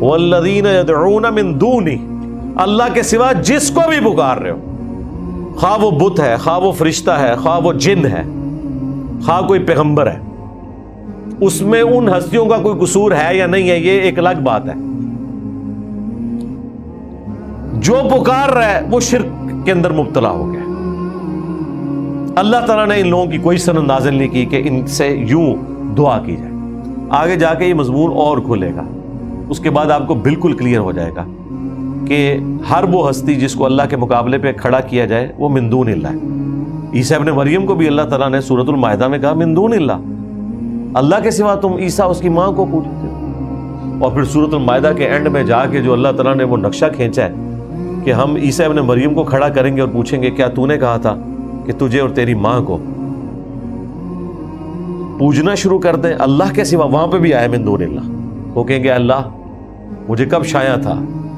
والذین یدعون من دونہ، اللہ کے سوا جس کو بھی پکار رہے ہو، خواہ وہ بت ہے، خواہ وہ فرشتہ ہے، خواہ وہ جن ہے، خواہ کوئی پیغمبر ہے، اس میں ان ہستیوں کا کوئی قصور ہے یا نہیں ہے یہ ایک الگ بات ہے. جو پکار رہا ہے وہ شرک کے اندر مبتلا ہو گیا. اللہ تعالیٰ نے ان لوگوں کی کوئی سند نازل نہیں کی کہ ان سے یوں دعا کی جائے. آگے جا کے یہ مضمون اور کھلے گا، اس کے بعد آپ کو بالکل کلیئر ہو جائے گا کہ ہر وہ ہستی جس کو اللہ کے مقابلے پہ کھڑا کیا جائے وہ من دون اللہ ہے. عیسیٰ ابن مریم کو بھی اللہ تعالیٰ نے سورۃ المائدہ میں کہا من دون اللہ، اللہ کے سوا تم عیسیٰ اس کی ماں کو پوجتے ہو. اور پھر سورۃ المائدہ کے اینڈ میں جا کے جو اللہ تعالیٰ نے وہ نقشہ کھینچا ہے کہ ہم عیسیٰ ابن مریم کو کھڑا کریں گے اور پوچھیں گے کیا تو نے کہا تھا کہ تجھے اور تیری ماں کو پوجنا شروع کر دیں اللہ کے سوا. وہاں پہ بھی آئے من دون اللہ. وہ کہیں گے اللہ مجھے کب شایع تھا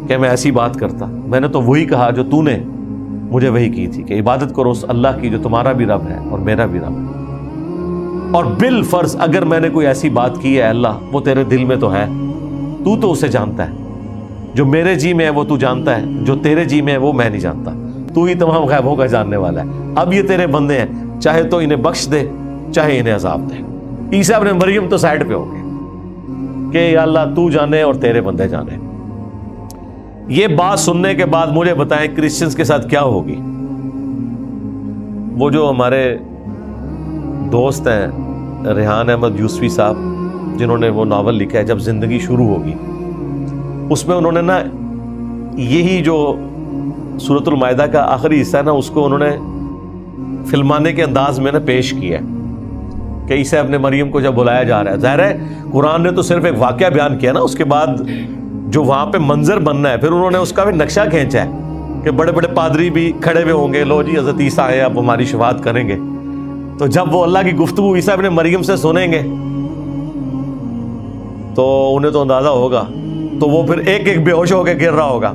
کہ میں ایسی بات کرتا، میں نے تو وہی کہا جو تو نے مجھے وہی کی تھی کہ عبادت کرو اس اللہ کی جو تمہارا بھی رب ہے اور میرا بھی رب ہے. اور بالفرض اگر میں نے کوئی ایسی بات کی ہے اللہ وہ تیرے دل میں تو ہے، تو اسے جانتا ہے. جو میرے جی میں ہے وہ تو جانتا ہے، جو تیرے جی میں ہے وہ میں نہیں جانتا. تو ہی تمام غیبوں کا جاننے والا ہے. اب یہ تیرے بندے ہیں، چاہے تو انہیں بخش دے چاہے انہیں عذاب دے. عیسیٰ ابن مریم تو سائڈ پہ ہو گئے کہ یا اللہ تو جانے اور تیرے بندے جانے. یہ بات سننے کے بعد مجھے بتائیں کرسچنز کے ساتھ کیا ہوگی. وہ جو ہمارے دوست ہیں ریحان احمد یوسفی صاحب جنہوں نے وہ ناول لکھا ہے جب زندگی شروع ہوگی، اس میں انہوں نے نا یہی جو سورۃ المائدہ کا آخری حصہ ہے نا اس کو انہوں نے فلمانے کے انداز میں نا پیش کیا ہے کہ عیسیٰ ابن مریم کو جب بلایا جا رہا ہے. ظاہر ہے قرآن نے تو صرف ایک واقعہ بیان کیا نا، اس کے بعد جو وہاں پہ منظر بننا ہے پھر انہوں نے اس کا بھی نقشہ کھینچا ہے کہ بڑے بڑے پادری بھی کھڑے ہوئے ہوں گے، لو جی حضرت عیسیٰ آئے اب ہماری شفاعت کریں گے. تو جب وہ اللہ کی گفتگو عیسیٰ ابن مریم سے سنیں گے تو انہیں تو اندازہ ہوگا، تو وہ پھر ایک ایک بے ہوش ہو کے گر رہا ہوگا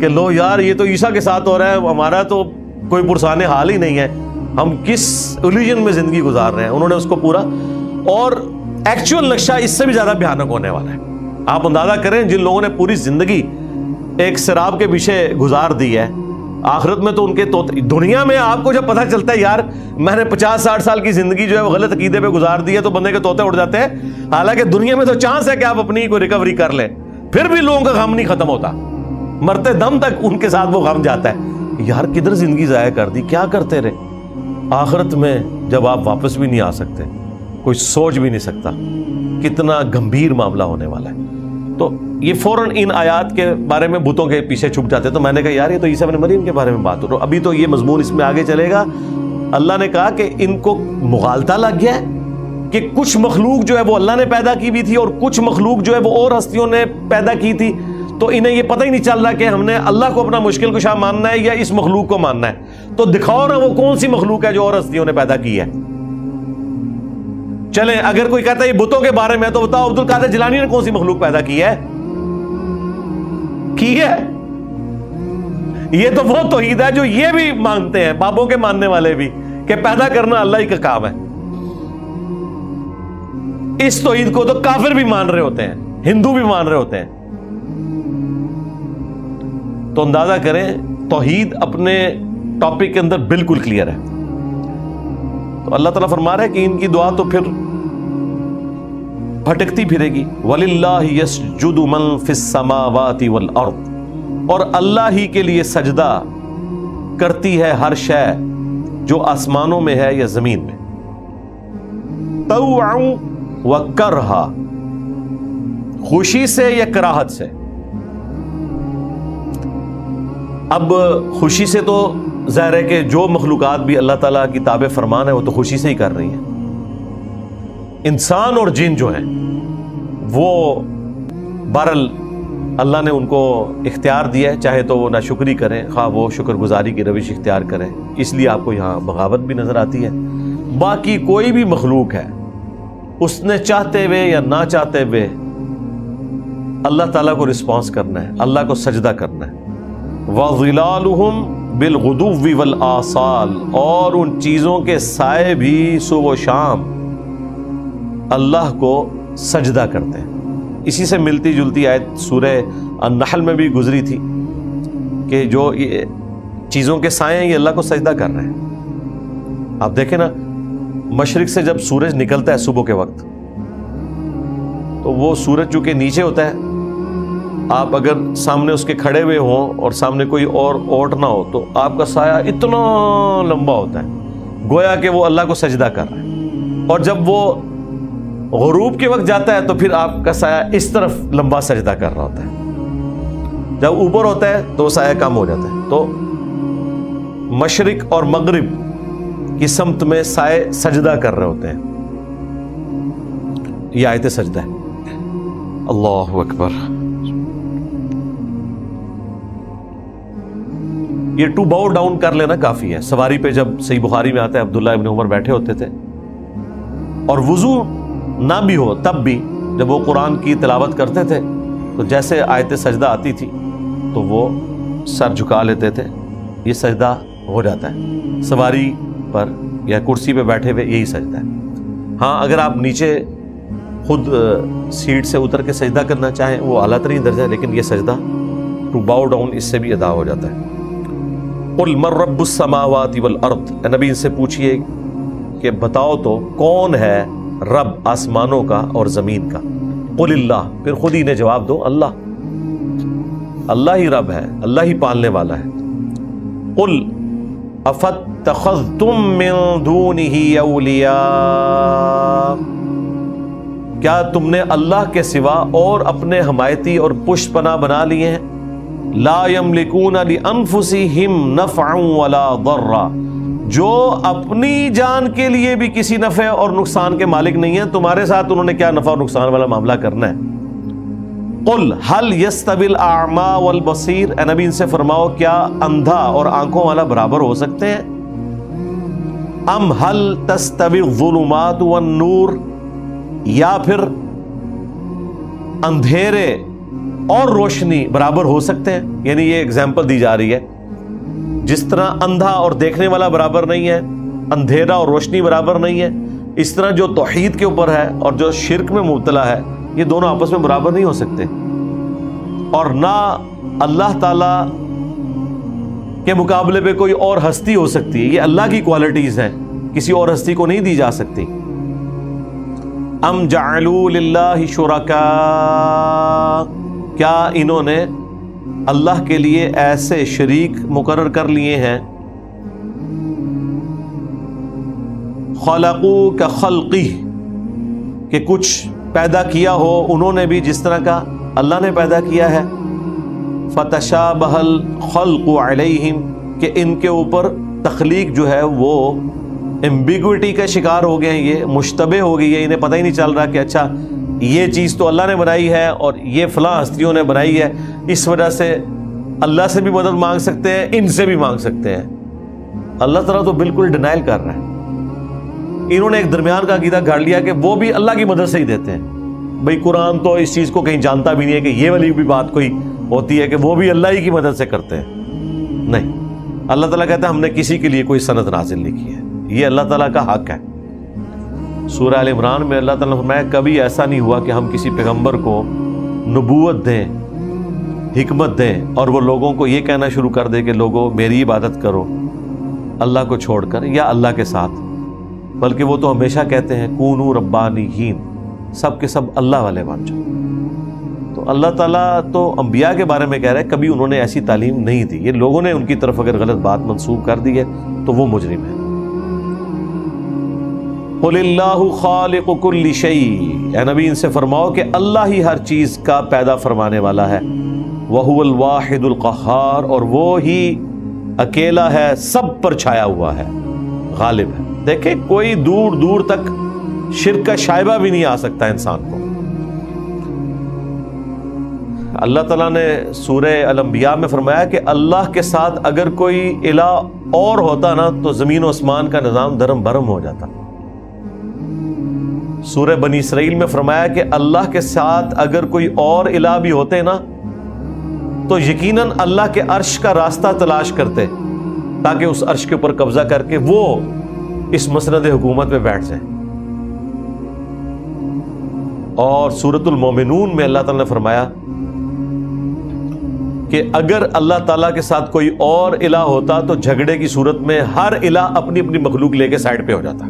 کہ لو یار یہ تو عیسیٰ کے ساتھ ہو رہا ہے، ہمارا تو کوئی پرسان حال ہی نہیں ہے، ہم کس ایلیوژن میں زندگی گزار رہے ہیں. انہوں نے اس کو پورا، اور ایکچوئل نقشہ اس سے بھی زیادہ بھیانک ہونے والا ہے. آپ اندازہ کریں جن لوگوں نے پوری زندگی ایک سراب کے پیچھے گزار دی ہے، آخرت میں تو ان کے دنیا میں آپ کو جب پتہ چلتا ہے یار میں نے 50-60 سال کی زندگی جو ہے وہ غلط عقیدے پہ گزار دی ہے تو بندے کے طوطے اڑ جاتے ہیں. حالانکہ دنیا میں تو چانس ہے کہ آپ اپنی کوئی ریکوری کر لیں، پھر بھی لوگوں کا غم نہیں ختم ہوتا، مرتے دم تک ان کے ساتھ وہ غم جاتا ہے یار کدھر زندگی ضائع کر دی، کیا کرتے رہے. آخرت میں جب آپ واپس بھی نہیں آ سکتے، کوئی سوچ بھی نہیں سکتا کتنا گمبھیر معاملہ ہونے والا ہے. تو یہ فوراً ان آیات کے بارے میں بتوں کے پیچھے چھپ جاتے. تو میں نے کہا یار یہ تو عیسیٰ ابن مریم کے بارے میں بات ہو رہا، ابھی تو یہ مضمون اس میں آگے چلے گا. اللہ نے کہا کہ ان کو مغالطہ لگ گیا ہے کہ کچھ مخلوق جو ہے وہ اللہ نے پیدا کی بھی تھی اور کچھ مخلوق جو ہے وہ اور ہستیوں نے پیدا کی تھی. تو انہیں یہ پتہ ہی نہیں چل رہا کہ ہم نے اللہ کو اپنا مشکل کشا ماننا ہے یا اس مخلوق کو ماننا ہے. تو دکھاؤ نا وہ کون سی مخلوق ہے جو اور ہستیوں نے پیدا کی ہے. چلیں اگر کوئی کہتا ہے یہ بتوں کے بارے میں تو بتاؤ عبد القادر جیلانی نے کون سی مخلوق پیدا کی ہے؟ یہ تو وہ توحید ہے جو یہ بھی مانتے ہیں، بابوں کے ماننے والے بھی، کہ پیدا کرنا اللہ ہی کا کام ہے. اس توحید کو تو کافر بھی مان رہے ہوتے ہیں، ہندو بھی مان رہے ہوتے ہیں. تو اندازہ کریں توحید اپنے ٹاپک کے اندر بالکل کلیئر ہے. تو اللہ تعالیٰ فرما رہا ہے کہ ان کی دعا تو پھر بھٹکتی پھرے گی. وَلِلَّهِ يَسْجُدُ مَن فِي السَّمَاوَاتِ وَالْأَرْضِ، اور اللہ ہی کے لیے سجدہ کرتی ہے ہر شے جو آسمانوں میں ہے یا زمین میں. طَوْعًا وَكَرْهًا، خوشی سے یا کراہت سے. اب خوشی سے تو ظاہر ہے کہ جو مخلوقات بھی اللہ تعالیٰ کی تابع فرمان ہے وہ تو خوشی سے ہی کر رہی ہیں. انسان اور جن جو ہیں وہ بہرحال اللہ نے ان کو اختیار دیا ہے، چاہے تو وہ ناشکری کریں خواہ وہ شکر گزاری کی روش اختیار کریں، اس لیے آپ کو یہاں بغاوت بھی نظر آتی ہے. باقی کوئی بھی مخلوق ہے اس نے چاہتے ہوئے یا نہ چاہتے ہوئے اللہ تعالیٰ کو رسپانس کرنا ہے، اللہ کو سجدہ کرنا ہے. وَظِلَالُهُمْ بِالْغُدُوِّ وَالْآصَالِ، اور ان چیزوں کے سائے بھی صبح و شام اللہ کو سجدہ کرتے ہیں. اسی سے ملتی جلتی آیت سورہ النحل میں بھی گزری تھی کہ جو یہ چیزوں کے سائے ہیں یہ اللہ کو سجدہ کر رہے ہیں. آپ دیکھیں نا، مشرق سے جب سورج نکلتا ہے صبح کے وقت تو وہ سورج چونکہ نیچے ہوتا ہے، آپ اگر سامنے اس کے کھڑے ہوئے ہوں اور سامنے کوئی اور اوٹ نہ ہو تو آپ کا سایہ اتنا لمبا ہوتا ہے گویا کہ وہ اللہ کو سجدہ کر رہا ہے. اور جب وہ غروب کے وقت جاتا ہے تو پھر آپ کا سایہ اس طرف لمبا سجدہ کر رہا ہوتا ہے. جب اوپر ہوتا ہے تو سایہ کم ہو جاتا ہے. تو مشرق اور مغرب کی سمت میں سائے سجدہ کر رہے ہوتے ہیں. یہ آیت سجدہ ہے. اللہ اکبر. یہ ٹو باؤ ڈاؤن کر لینا کافی ہے. سواری پہ جب صحیح بخاری میں آتا ہے عبداللہ ابن عمر بیٹھے ہوتے تھے اور وضو نہ بھی ہو تب بھی جب وہ قرآن کی تلاوت کرتے تھے تو جیسے آیت سجدہ آتی تھی تو وہ سر جھکا لیتے تھے. یہ سجدہ ہو جاتا ہے سواری پر یا کرسی پہ بیٹھے ہوئے، یہی سجدہ ہے. ہاں اگر آپ نیچے خود سیٹ سے اتر کے سجدہ کرنا چاہیں وہ اعلیٰ ترین درجہ ہے، لیکن یہ سجدہ ٹو باؤ ڈاؤن اس سے بھی ادا ہو جاتا ہے. قل من رب السماوات والارض، اے نبی ان سے پوچھئے کہ بتاؤ تو کون ہے رب آسمانوں کا اور زمین کا. قل اللہ، پھر خود ہی نے جواب دو اللہ. اللہ ہی رب ہے، اللہ ہی پالنے والا ہے. قل افاتخذتم من دونه اولیاء، کیا تم نے اللہ کے سوا اور اپنے حمایتی اور پشت پناہ بنا لیے ہیں؟ لا یملکون لانفسہم نفعا ولا ضرا، جو اپنی جان کے لیے بھی کسی نفع اور نقصان کے مالک نہیں ہیں. تمہارے ساتھ انہوں نے کیا نفع اور نقصان والا معاملہ کرنا ہے. قل هل يستوي الاعمى والبصير، اے نبی ان سے فرماؤ کیا اندھا اور آنکھوں والا برابر ہو سکتے ہیں؟ ام هل تستوي الظلمات والنور، یا پھر اندھیرے اور روشنی برابر ہو سکتے ہیں. یعنی یہ اگزامپل دی جا رہی ہے، جس طرح اندھا اور دیکھنے والا برابر نہیں ہے، اندھیرا اور روشنی برابر نہیں ہے، اس طرح جو توحید کے اوپر ہے اور جو شرک میں مبتلا ہے یہ دونوں آپس میں برابر نہیں ہو سکتے. اور نہ اللہ تعالی کے مقابلے پہ کوئی اور ہستی ہو سکتی ہے. یہ اللہ کی کوالٹیز ہیں، کسی اور ہستی کو نہیں دی جا سکتی. ام جعلوا للہ شرکاء، کیا انہوں نے اللہ کے لیے ایسے شریک مقرر کر لیے ہیں؟ خلقوا کخلقہ، کہ کچھ پیدا کیا ہو انہوں نے بھی جس طرح کا اللہ نے پیدا کیا ہے. فتشابہ الخلق علیہم، کہ ان کے اوپر تخلیق جو ہے وہ ایمبیگوٹی کا شکار ہو گئے ہیں، یہ مشتبہ ہو گئی ہے، انہیں پتہ ہی نہیں چل رہا کہ اچھا یہ چیز تو اللہ نے بنائی ہے اور یہ فلاں ہستیوں نے بنائی ہے. اس وجہ سے اللہ سے بھی مدد مانگ سکتے ہیں، ان سے بھی مانگ سکتے ہیں. اللہ تعالیٰ تو بالکل ڈینائل کر رہا ہے. انہوں نے ایک درمیان کا عقیدہ گھڑ لیا کہ وہ بھی اللہ کی مدد سے ہی دیتے ہیں. بھئی قرآن تو اس چیز کو کہیں جانتا بھی نہیں ہے کہ یہ والی بھی بات کوئی ہوتی ہے کہ وہ بھی اللہ ہی کی مدد سے کرتے ہیں. نہیں، اللہ تعالیٰ کہتا ہے ہم نے کسی کے لیے کوئی سند نازل نہیں کی ہے، یہ اللہ تعالیٰ کا حق ہے. سورہ آل عمران میں اللہ تعالیٰ نے فرمایا کبھی ایسا نہیں ہوا کہ ہم کسی پیغمبر کو نبوت دیں، حکمت دیں اور وہ لوگوں کو یہ کہنا شروع کر دے کہ لوگوں میری عبادت کرو اللہ کو چھوڑ کر یا اللہ کے ساتھ، بلکہ وہ تو ہمیشہ کہتے ہیں کونوا ربانیین، سب کے سب اللہ والے بن جاؤ. تو اللہ تعالیٰ تو انبیاء کے بارے میں کہہ رہے ہیں کبھی انہوں نے ایسی تعلیم نہیں دی. یہ لوگوں نے ان کی طرف اگر غلط بات منسوب کر دی ہے تو وہ مجرم ہے. قل اللہ خالق کل شیء، اے نبی ان سے فرماؤ کہ اللہ ہی ہر چیز کا پیدا فرمانے والا ہے. وہو الواحد القہار، اور وہ ہی اکیلا ہے، سب پر چھایا ہوا ہے، غالب ہے. دیکھیں کوئی دور دور تک شرک کا شائبہ بھی نہیں آ سکتا انسان کو. اللہ تعالیٰ نے سورہ الانبیاء میں فرمایا کہ اللہ کے ساتھ اگر کوئی الہ اور ہوتا نا تو زمین و آسمان کا نظام درم برم ہو جاتا. سورہ بنی اسرائیل میں فرمایا کہ اللہ کے ساتھ اگر کوئی اور الہ بھی ہوتے نا تو یقیناً اللہ کے عرش کا راستہ تلاش کرتے تاکہ اس عرش کے اوپر قبضہ کر کے وہ اس مسند حکومت میں بیٹھ جائیں. اور سورۃ المومنون میں اللہ تعالیٰ نے فرمایا کہ اگر اللہ تعالیٰ کے ساتھ کوئی اور الہ ہوتا تو جھگڑے کی صورت میں ہر الہ اپنی اپنی مخلوق لے کے سائڈ پہ ہو جاتا.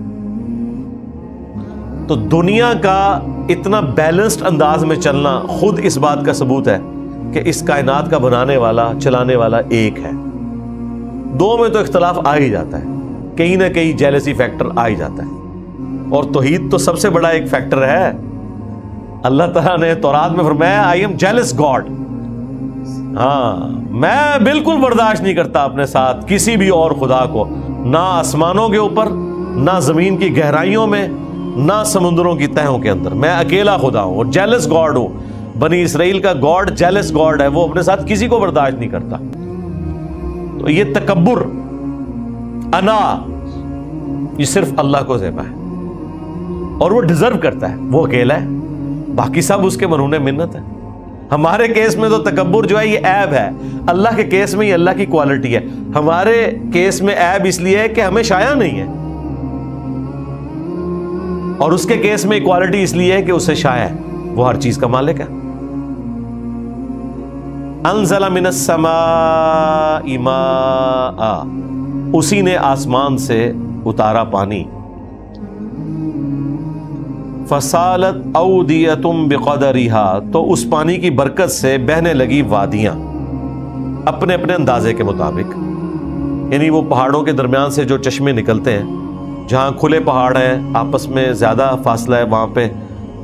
تو دنیا کا اتنا بیلنسڈ انداز میں چلنا خود اس بات کا ثبوت ہے کہ اس کائنات کا بنانے والا چلانے والا ایک ہے. دو میں تو اختلاف آ ہی جاتا ہے, کہیں نہ کہیں جیلسی فیکٹر آ ہی جاتا ہے, اور توحید تو سب سے بڑا ایک فیکٹر ہے. اللہ تعالیٰ نے تورات میں فرمایا آئی ایم جیلس گاڈ. ہاں, میں بالکل برداشت نہیں کرتا اپنے ساتھ کسی بھی اور خدا کو, نہ آسمانوں کے اوپر, نہ زمین کی گہرائیوں میں, نہ سمندروں کی تہوں کے اندر. میں اکیلا خدا ہوں اور جیلس گاڈ ہوں. بنی اسرائیل کا گاڈ جیلس گاڈ ہے, وہ اپنے ساتھ کسی کو برداشت نہیں کرتا. تو یہ تکبر, انا, یہ صرف اللہ کو زیبا ہے اور وہ ڈیزرو کرتا ہے. وہ اکیلا ہے, باقی سب اس کے مرہون منت ہے. ہمارے کیس میں تو تکبر جو ہے یہ عیب ہے, اللہ کے کیس میں یہ اللہ کی کوالٹی ہے. ہمارے کیس میں عیب اس لیے ہے کہ ہمیں شایع نہیں ہے, اور اس کے کیس میں کوالٹی اس لیے ہے کہ اسے شایع ہے, وہ ہر چیز کا مالک ہے. انزل من السماء ماء, اسی نے آسمان سے اتارا پانی. فسالت اودیتم بقدرها, تو اس پانی کی برکت سے بہنے لگی وادیاں اپنے اپنے اندازے کے مطابق. یعنی وہ پہاڑوں کے درمیان سے جو چشمے نکلتے ہیں, جہاں کھلے پہاڑ ہیں آپس میں زیادہ فاصلہ ہے وہاں پہ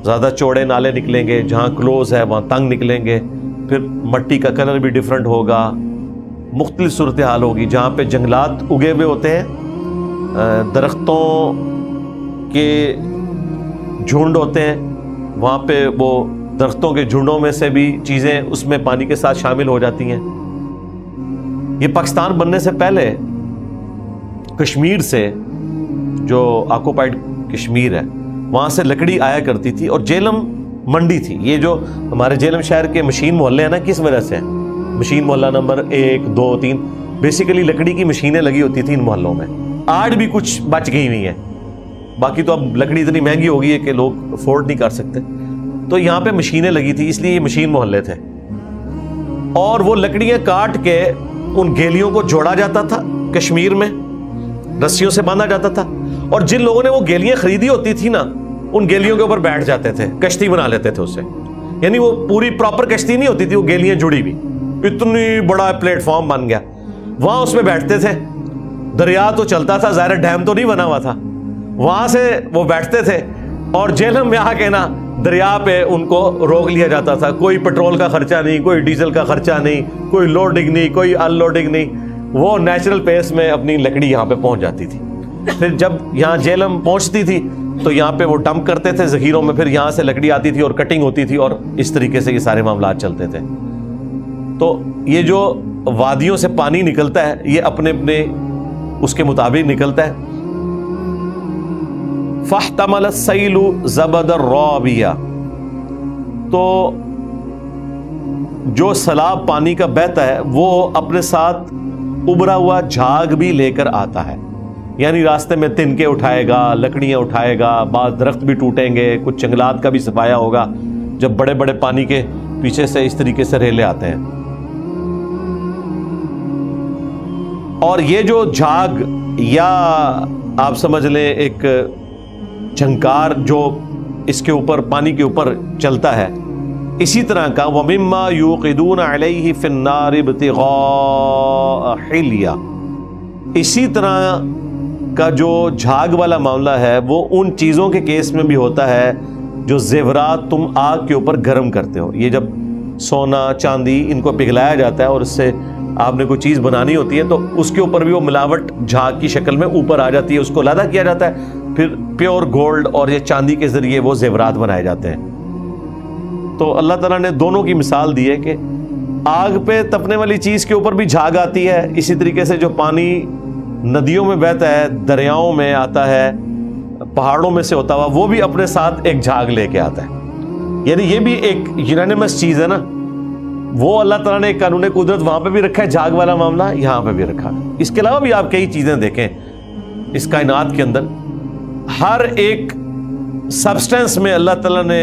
زیادہ چوڑے نالے نکلیں گے, جہاں کلوز ہے وہاں تنگ نکلیں گے. پھر مٹی کا کلر بھی ڈیفرنٹ ہوگا, مختلف صورتحال ہوگی. جہاں پہ جنگلات اگے ہوئے ہوتے ہیں, درختوں کے جھنڈ ہوتے ہیں, وہاں پہ وہ درختوں کے جھنڈوں میں سے بھی چیزیں اس میں پانی کے ساتھ شامل ہو جاتی ہیں. یہ پاکستان بننے سے پہلے کشمیر سے, جو آکوپائڈ کشمیر ہے, وہاں سے لکڑی آیا کرتی تھی اور جیلم منڈی تھی. یہ جو ہمارے جیلم شہر کے مشین محلے ہیں نا, کس وجہ سے ہیں؟ مشین محلہ نمبر 1, 2, 3, بیسیکلی لکڑی کی مشینیں لگی ہوتی تھیں ان محلوں میں. آج بھی کچھ بچ گئی ہوئی ہیں, باقی تو اب لکڑی اتنی مہنگی ہو گئی ہے کہ لوگ افورڈ نہیں کر سکتے. تو یہاں پہ مشینیں لگی تھی, اس لیے یہ مشین محلے تھے. اور وہ لکڑیاں کاٹ کے ان گیلیوں کو جوڑا جاتا تھا, کشمیر میں رسیوں سے باندھا جاتا تھا, اور جن لوگوں نے وہ گیلیاں خریدی ہوتی تھی نا, ان گیلیوں کے اوپر بیٹھ جاتے تھے, کشتی بنا لیتے تھے اس سے. یعنی وہ پوری پراپر کشتی نہیں ہوتی تھی, وہ گیلیاں جڑی ہوئی, اتنی بڑا پلیٹ فارم بن گیا, وہاں اس میں بیٹھتے تھے. دریا تو چلتا تھا, ظاہر ڈیم تو نہیں بنا ہوا تھا, وہاں سے وہ بیٹھتے تھے, اور جیلم میں آ کے نا دریا پہ ان کو روک لیا جاتا تھا. کوئی پیٹرول کا خرچہ نہیں, کوئی ڈیزل کا خرچہ نہیں, کوئی لوڈنگ نہیں, کوئی ان لوڈنگ نہیں. وہ نیچرل پیس میں اپنی لکڑی یہاں پہ پہنچ جاتی تھی. پھر جب یہاں جیلم پہنچتی تھی تو یہاں پہ وہ ڈمپ کرتے تھے ذخیروں میں, پھر یہاں سے لکڑی آتی تھی اور کٹنگ ہوتی تھی, اور اس طریقے سے یہ سارے معاملات چلتے تھے. تو یہ جو وادیوں سے پانی نکلتا ہے یہ اپنے اپنے اس کے مطابق نکلتا ہے. فاحتمل السیل زبد الرابیہ, تو جو سیلاب پانی کا بہتا ہے وہ اپنے ساتھ ابھرا ہوا جھاگ بھی لے کر آتا ہے. یعنی راستے میں تنکے اٹھائے گا, لکڑیاں اٹھائے گا, بعض درخت بھی ٹوٹیں گے, کچھ جنگلات کا بھی صفایا ہوگا جب بڑے بڑے پانی کے پیچھے سے اس طریقے سے ریلے آتے ہیں. اور یہ جو جھاگ, یا آپ سمجھ لیں ایک جھنکار جو اس کے اوپر پانی کے اوپر چلتا ہے, اسی طرح کا وَمِمَّا يُوقِدُونَ عَلَيْهِ فِي النَّارِ ابْتِغَاءَ حِلْيَةٍ, اسی طرح کا جو جھاگ والا معاملہ ہے وہ ان چیزوں کے کیس میں بھی ہوتا ہے جو زیورات تم آگ کے اوپر گرم کرتے ہو. یہ جب سونا چاندی ان کو پگھلایا جاتا ہے اور اس سے آپ نے کوئی چیز بنانی ہوتی ہے تو اس کے اوپر بھی وہ ملاوٹ جھاگ کی شکل میں اوپر آ جاتی ہے, اس کو علیحدہ کیا جاتا ہے, پھر پیور گولڈ اور یہ چاندی کے ذریعے وہ زیورات بنائے جاتے ہیں. تو اللہ تعالیٰ نے دونوں کی مثال دی ہے کہ آگ پہ تپنے والی چیز کے اوپر بھی جھاگ آتی ہے, اسی طریقے سے جو پانی ندیوں میں بہتا ہے, دریاؤں میں آتا ہے, پہاڑوں میں سے ہوتا ہوا, وہ بھی اپنے ساتھ ایک جھاگ لے کے آتا ہے. یعنی یہ بھی ایک یونانیمس چیز ہے نا, وہ اللہ تعالیٰ نے ایک قانون قدرت وہاں پہ بھی رکھا ہے, جھاگ والا معاملہ یہاں پہ بھی رکھا ہے. اس کے علاوہ بھی آپ کئی چیزیں دیکھیں اس کائنات کے اندر, ہر ایک سبسٹینس میں اللہ تعالیٰ نے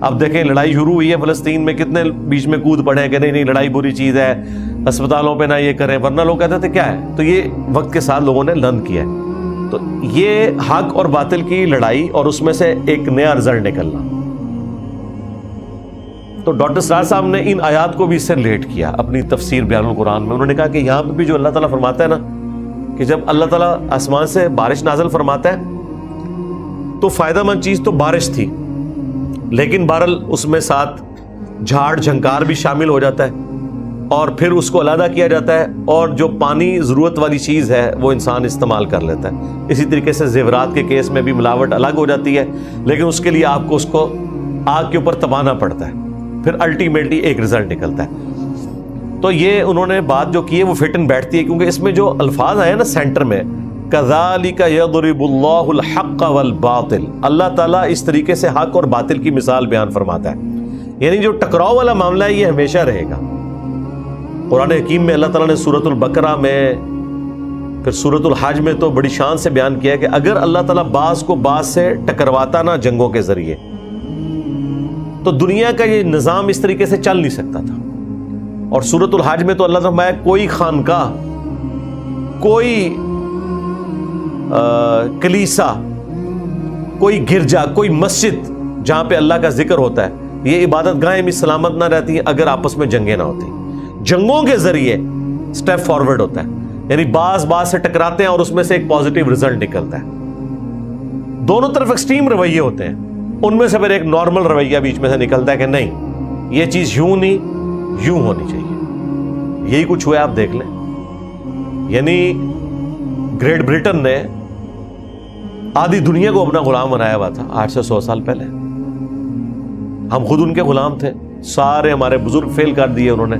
اب دیکھیں لڑائی شروع ہوئی ہے فلسطین میں، کتنے بیچ میں کود پڑے کہ نہیں لڑائی بری چیز ہے، اسپتالوں پہ نہ یہ کریں، ورنہ لوگ کہتے تھے کیا ہے. تو یہ وقت کے ساتھ لوگوں نے لرن کیا ہے. تو یہ حق اور باطل کی لڑائی اور اس میں سے ایک نیا رزلٹ نکلنا. تو ڈاکٹر سرار صاحب نے ان آیات کو بھی اس سے ریلیٹ کیا اپنی تفسیر بیان القرآن میں. انہوں نے کہا کہ یہاں پہ بھی جو اللہ تعالیٰ فرماتا ہے نا کہ جب اللہ تعالیٰ آسمان سے بارش نازل فرماتا ہے تو فائدہ مند چیز تو بارش تھی، لیکن بہرحال اس میں ساتھ جھاڑ جھنکار بھی شامل ہو جاتا ہے اور پھر اس کو علیحدہ کیا جاتا ہے، اور جو پانی ضرورت والی چیز ہے وہ انسان استعمال کر لیتا ہے. اسی طریقے سے زیورات کے کیس میں بھی ملاوٹ الگ ہو جاتی ہے، لیکن اس کے لیے آپ کو اس کو آگ کے اوپر تبانا پڑتا ہے، پھر الٹیمیٹلی ایک رزلٹ نکلتا ہے. تو یہ انہوں نے بات جو کی ہے وہ فٹ ان بیٹھتی ہے، کیونکہ اس میں جو الفاظ آئے نا سینٹر میں كَذَلِكَ يَضْرِبُ اللَّهُ الْحَقَّ وَالْبَاطِلَ، اللہ تعالیٰ اس طریقے سے حق اور باطل کی مثال بیان فرماتا ہے. یعنی جو ٹکراؤ والا معاملہ ہے یہ ہمیشہ رہے گا. قرآن حکیم میں اللہ تعالیٰ نے سورۃ البقرہ میں پھر سورۃ الحج میں تو بڑی شان سے بیان کیا ہے کہ اگر اللہ تعالیٰ بعض کو بعض سے ٹکرواتا نا جنگوں کے ذریعے تو دنیا کا یہ نظام اس طریقے سے چل نہیں سکتا تھا. اور سورۃ الحج میں تو اللہ تعالیٰ کوئی خانقاہ، کوئی کلیسا، کوئی گرجا، کوئی مسجد جہاں پہ اللہ کا ذکر ہوتا ہے، یہ عبادت گاہیں بھی سلامت نہ رہتی اگر آپس میں جنگیں نہ ہوتی. جنگوں کے ذریعے سٹیپ فارورڈ ہوتا ہے، یعنی بعض سے ٹکراتے ہیں اور اس میں سے ایک پازیٹیو رزلٹ نکلتا ہے. دونوں طرف ایکسٹریم رویے ہوتے ہیں، ان میں سے پھر ایک نارمل رویہ بیچ میں سے نکلتا ہے کہ نہیں یہ چیز یوں نہیں یوں ہونی چاہیے. یہی کچھ ہوا آپ دیکھ لیں. یعنی گریٹ برٹن نے آدھی دنیا کو اپنا غلام بنایا ہوا تھا 8 سے 100 سال پہلے. ہم خود ان کے غلام تھے، سارے ہمارے بزرگ فیل کر دیے انہوں نے.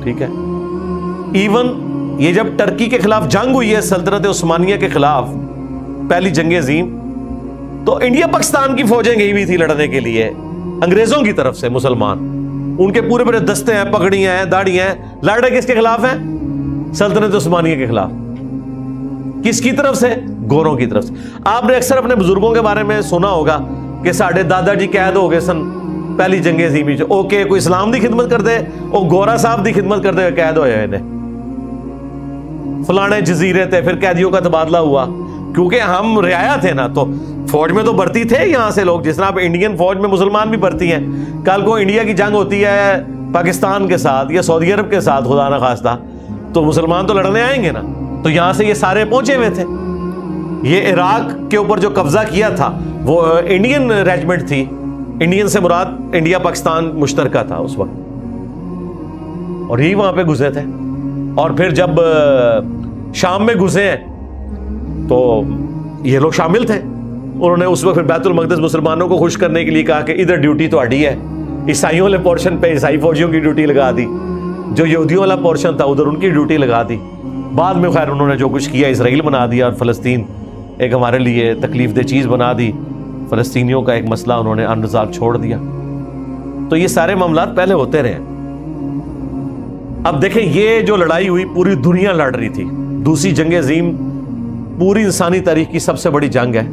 ٹھیک ہے، ایون یہ جب ٹرکی کے خلاف جنگ ہوئی ہے سلطنت عثمانیہ کے خلاف، پہلی جنگ عظیم، تو انڈیا پاکستان کی فوجیں گئی ہوئی تھی لڑنے کے لیے انگریزوں کی طرف سے. مسلمان ان کے پورے دستے ہیں، پگڑیاں ہیں، داڑیاں ہیں، لڑ رہے کس کے خلاف ہیں؟ سلطنت عثمانیہ کے خلاف. کس کی طرف سے؟ گوروں کی طرف سے. آپ نے اکثر اپنے بزرگوں کے بارے میں سنا ہوگا کہ ساڑھے دادا جی قید ہو گئے سن پہلی جنگ عظیم. اوکے، کوئی اسلام دی خدمت کر دے، وہ گورا صاحب دی خدمت کرتے ہوئے قید ہوئے انہیں. فلانے جزیرے تھے، پھر قیدیوں کا تبادلہ ہوا کیونکہ ہم رعایا تھے نا. تو فوج میں تو بھرتی تھے یہاں سے لوگ، جس طرح آپ انڈین فوج میں مسلمان بھی بھرتی ہیں. کل کو انڈیا کی جنگ ہوتی ہے پاکستان کے ساتھ یا سعودی عرب کے ساتھ خدا نہ خواستہ، تو مسلمان تو لڑنے آئیں گے نا. تو یہاں سے یہ سارے پہنچے ہوئے تھے. یہ عراق کے اوپر جو قبضہ کیا تھا وہ انڈین ریجمنٹ تھی. انڈین سے مراد انڈیا پاکستان مشترکہ تھا اس وقت، اور یہی وہاں پہ گھسے تھے. اور پھر جب شام میں گھسے ہیں تو یہ لوگ شامل تھے. انہوں نے اس وقت پھر بیت المقدس مسلمانوں کو خوش کرنے کے لیے کہا کہ ادھر ڈیوٹی تو اڈی ہے. عیسائیوں والے پورشن پہ عیسائی فوجیوں کی ڈیوٹی لگا دی، جو یہودیوں والا پورشن تھا ادھر ان کی ڈیوٹی لگا دی. بعد میں خیر انہوں نے جو کچھ کیا اسرائیل بنا دیا اور فلسطین ایک ہمارے لیے تکلیف دہ چیز بنا دی. فلسطینیوں کا ایک مسئلہ انہوں نے انریزالو چھوڑ دیا. تو یہ سارے معاملات پہلے ہوتے رہے. اب دیکھیں یہ جو لڑائی ہوئی پوری دنیا لڑ رہی تھی. دوسری جنگ عظیم پوری انسانی تاریخ کی سب سے بڑی جنگ ہے.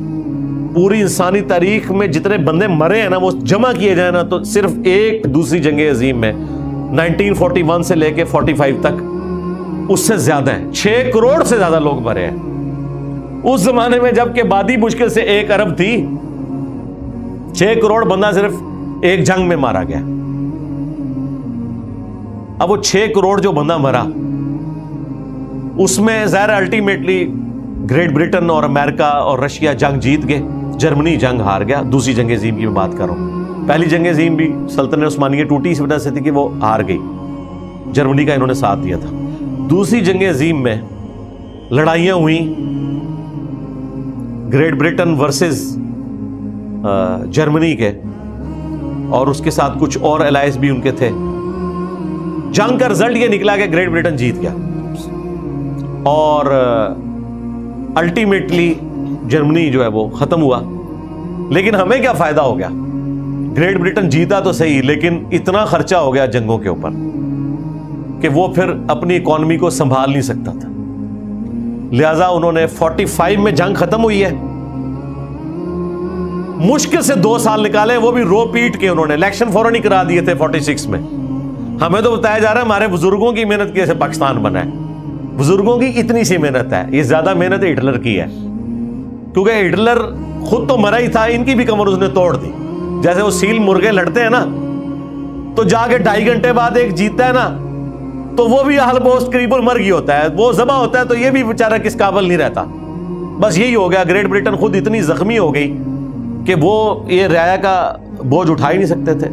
پوری انسانی تاریخ میں جتنے بندے مرے ہیں نا وہ جمع کیے جائیں نا تو صرف ایک دوسری جنگ عظیم میں 1941 سے لے کے 45 تک اس سے زیادہ ہیں. 6 کروڑ سے زیادہ لوگ مرے ہیں. اس زمانے میں جب کہ آبادی مشکل سے 1 ارب تھی، 6 کروڑ بندہ صرف ایک جنگ میں مارا گیا. اب وہ 6 کروڑ جو بندہ مرا اس میں ظاہر الٹیمیٹلی گریٹ برٹن اور امریکہ اور رشیا جنگ جیت گئے، جرمنی جنگ ہار گیا. دوسری جنگ عظیم کی میں بات کر رہا ہوں. پہلی جنگ عظیم بھی سلطنت عثمانیہ ٹوٹی اس وجہ سے تھی کہ وہ ہار گئی، جرمنی کا انہوں نے ساتھ دیا تھا. دوسری جنگ عظیم میں لڑائیاں ہوئیں، گریٹ برٹن ورسز جرمنی کے، اور اس کے ساتھ کچھ اور الائز بھی ان کے تھے. جنگ کا رزلٹ یہ نکلا کہ گریٹ برٹن جیت گیا اور الٹیمیٹلی جرمنی جو ہے وہ ختم ہوا. لیکن ہمیں کیا فائدہ ہو گیا؟ گریٹ برٹن جیتا تو صحیح لیکن اتنا خرچہ ہو گیا جنگوں کے اوپر کہ وہ پھر اپنی اکانومی کو سنبھال نہیں سکتا تھا. لہذا انہوں نے 45 میں جنگ ختم ہوئی ہے مشکل سے 2 سال نکالے، وہ بھی رو پیٹ کے انہوں نے الیکشن فوراً ہی کرا دیے تھے 46 میں۔ ہمیں تو بتایا جا رہا ہے ہمارے بزرگوں کی محنت کی سے پاکستان بنا ہے، بزرگوں کی اتنی سی محنت ہے، یہ زیادہ محنت ہٹلر کی ہے، کیونکہ ہٹلر خود تو مرا ہی تھا، ان کی بھی کمر اس نے توڑ دی۔ جیسے وہ سیل مرغے لڑتے ہیں نا، تو جا کے 2.5 گھنٹے بعد ایک جیتتا ہے نا، تو وہ بھی آلموسٹ قریب مر گئی ہوتا ہے، وہ ذبح ہوتا ہے تو یہ بھی بیچارہ کس قابل نہیں رہتا۔ بس یہی ہو گیا، گریٹ بریٹن خود اتنی زخمی ہو گئی کہ وہ یہ رعایا کا بوجھ اٹھا ہی نہیں سکتے تھے۔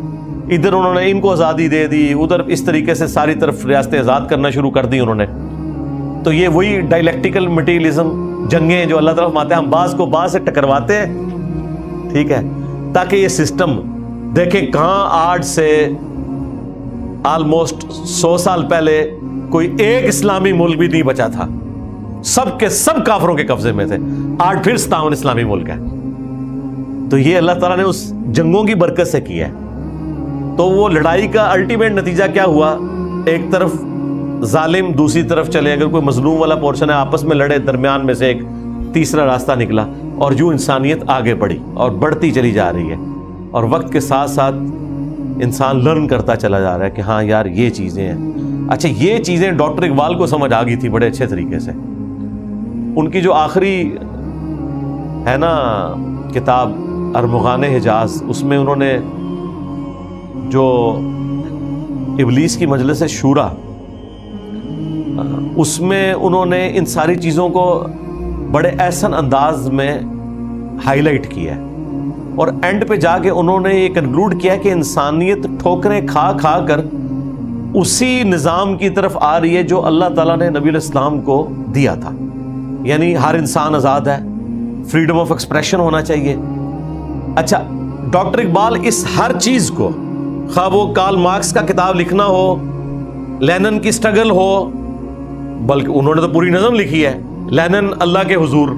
ادھر انہوں نے ان کو آزادی دے دی، ادھر اس طریقے سے ساری طرف ریاستیں آزاد کرنا شروع کر دی انہوں نے۔ تو یہ وہی ڈائلیکٹیکل مٹیریلزم، جنگیں جو اللہ تعالیٰ فرماتے ہیں ہم بعض کو بعض سے ٹکرواتے ہیں، ٹھیک ہے، تاکہ یہ سسٹم دیکھیں کہاں آج سے آلموسٹ 100 سال پہلے کوئی ایک اسلامی ملک بھی نہیں بچا تھا، سب کے سب کافروں کے قبضے میں تھے، آج پھر 57 اسلامی ملک ہے۔ تو یہ اللہ تعالیٰ نے اس جنگوں کی برکت سے کیا ہے۔ تو وہ لڑائی کا الٹیمیٹ نتیجہ کیا ہوا؟ ایک طرف ظالم، دوسری طرف چلے، اگر کوئی مظلوم والا پورشن ہے آپس میں لڑے، درمیان میں سے ایک تیسرا راستہ نکلا، اور جو انسانیت آگے بڑھی اور بڑھتی چلی جا رہی ہے، اور وقت کے ساتھ ساتھ انسان لرن کرتا چلا جا رہا ہے کہ ہاں یار یہ چیزیں ہیں۔ اچھا یہ چیزیں ڈاکٹر اقبال کو سمجھ آ گئی تھی بڑے اچھے طریقے سے۔ ان کی جو آخری ہے نا کتاب ارمغان حجاز، اس میں انہوں نے جو ابلیس کی مجلس شورا، اس میں انہوں نے ان ساری چیزوں کو بڑے احسن انداز میں ہائی لائٹ کیا ہے، اور اینڈ پہ جا کے انہوں نے یہ کنکلوڈ کیا کہ انسانیت ٹھوکریں کھا کھا کر اسی نظام کی طرف آ رہی ہے جو اللہ تعالیٰ نے نبی علیہ السلام کو دیا تھا، یعنی ہر انسان آزاد ہے، فریڈم آف ایکسپریشن ہونا چاہیے۔ اچھا ڈاکٹر اقبال اس ہر چیز کو، خواہ وہ کارل مارکس کا کتاب لکھنا ہو، لینن کی سٹرگل ہو، بلکہ انہوں نے تو پوری نظم لکھی ہے لینن اللہ کے حضور،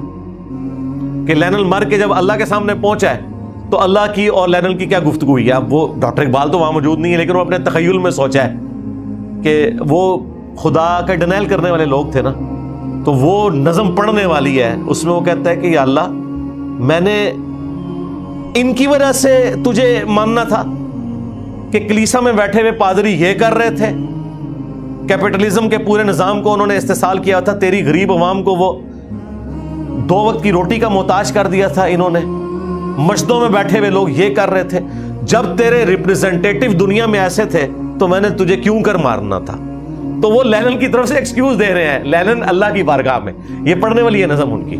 کہ لینن مر کے جب اللہ کے سامنے پہنچا ہے تو اللہ کی اور لینن کی کیا گفتگو ہوئی ہے۔ اب وہ ڈاکٹر اقبال تو وہاں موجود نہیں ہے، لیکن وہ اپنے تخیل میں سوچا ہے کہ وہ خدا کا ڈینائل کرنے والے لوگ تھے نا، تو وہ نظم پڑھنے والی ہے، اس میں وہ کہتا ہے کہ یا اللہ میں نے ان کی وجہ سے تجھے ماننا تھا کہ کلیسا میں بیٹھے ہوئے پادری یہ کر رہے تھے، کیپٹلزم کے پورے نظام کو انہوں نے استحصال کیا تھا، تیری غریب عوام کو وہ 2 وقت کی روٹی کا محتاج کر دیا تھا انہوں نے، مسجدوں میں بیٹھے ہوئے لوگ یہ کر رہے تھے، جب تیرے ریپریزنٹیٹیو دنیا میں ایسے تھے تو میں نے تجھے کیوں کر مارنا تھا۔ تو وہ لینن کی طرف سے ایکسکیوز دے رہے ہیں، لینن اللہ کی بارگاہ میں، یہ پڑھنے والی ہے نظم ان کی۔